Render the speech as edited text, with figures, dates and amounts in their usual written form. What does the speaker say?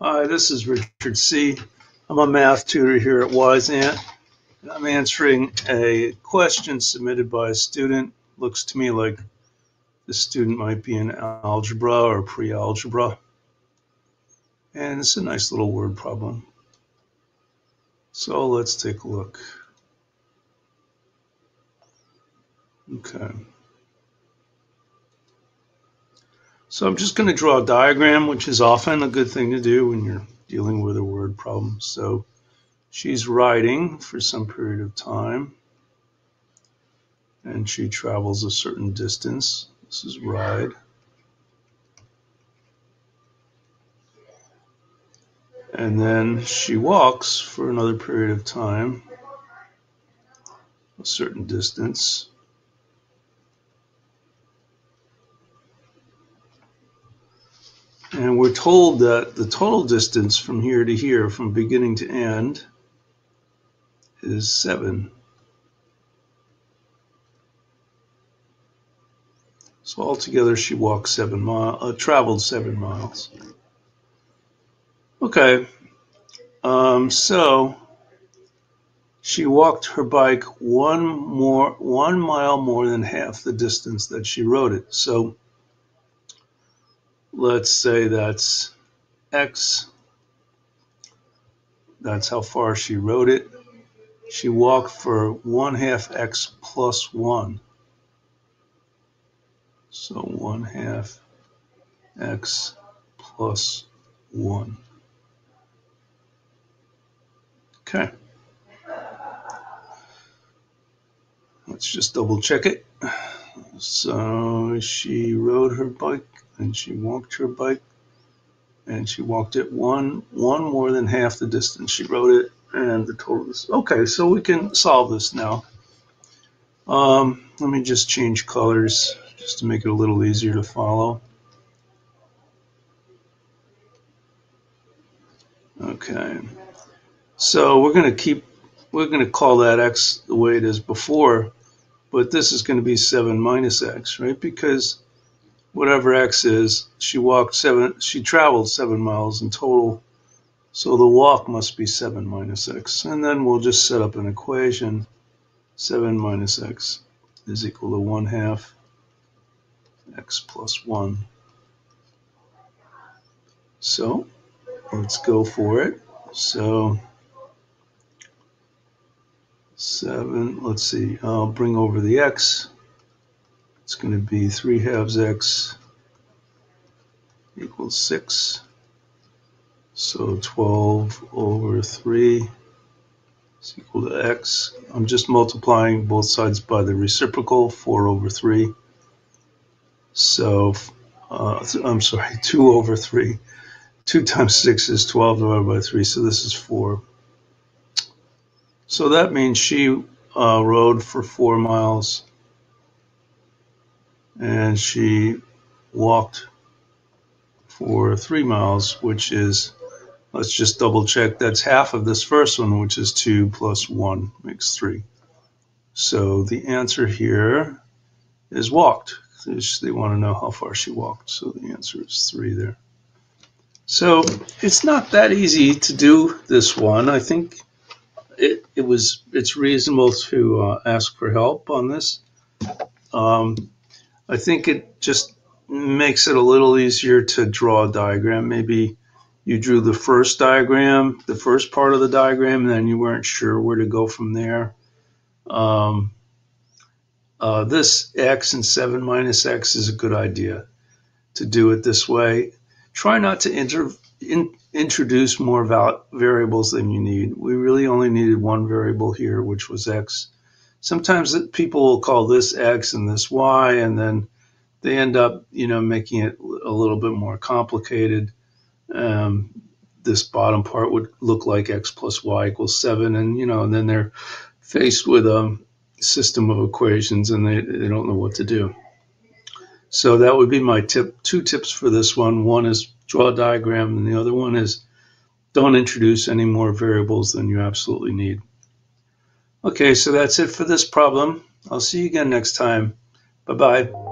Hi, this is Richard C. I'm a math tutor here at Wyzant. I'm answering a question submitted by a student. Looks to me like the student might be in algebra or pre-algebra. And it's a nice little word problem. So let's take a look. Okay. So I'm just going to draw a diagram, which is often a good thing to do when you're dealing with a word problem. So she's riding for some period of time, and she travels a certain distance. This is ride. And then she walks for another period of time, a certain distance. And we're told that the total distance from here to here, from beginning to end, is 7. So altogether, she walked traveled 7 miles. Okay, so she walked her bike 1 mile more than half the distance that she rode it. So let's say that's X. That's how far she rode it. She walked for 1/2 X plus 1. So 1/2 X plus 1. Okay. Let's just double check it. So she rode her bike and she walked her bike and she walked it one more than half the distance she rode it, and the total is okay. So we can solve this now. Let me just change colors just to make it a little easier to follow. Okay, so we're going to call that X the way it is before, but this is going to be 7 minus X, right? Because whatever X is, she traveled 7 miles in total, so the walk must be 7 minus X. And then we'll just set up an equation. 7 minus X is equal to 1/2 X plus 1. So let's go for it. So 7, let's see, I'll bring over the X. It's going to be 3/2 X equals 6. So 12 over 3 is equal to X. I'm just multiplying both sides by the reciprocal, 4 over 3. So, I'm sorry, 2 over 3. 2 times 6 is 12 divided by 3, so this is 4. So that means she rode for 4 miles, and she walked for 3 miles, which is, let's just double check, that's half of this first one, which is 2 plus 1 makes 3. So the answer here is walked. They want to know how far she walked, so the answer is 3 there. So it's not that easy to do this one. I think it's reasonable to ask for help on this. I think it just makes it a little easier to draw a diagram. Maybe you drew the first diagram, the first part of the diagram, and then you weren't sure where to go from there. This X and 7 minus X is a good idea to do it this way. Try not to introduce more variables than you need. We really only needed one variable here, which was X. Sometimes people will call this X and this Y, and then they end up, making it a little bit more complicated. This bottom part would look like X plus Y equals 7, and then they're faced with a system of equations and they don't know what to do. So that would be my tip. 2 tips for this one. One is draw a diagram, and the other one is don't introduce any more variables than you absolutely need. Okay, so that's it for this problem. I'll see you again next time. Bye-bye.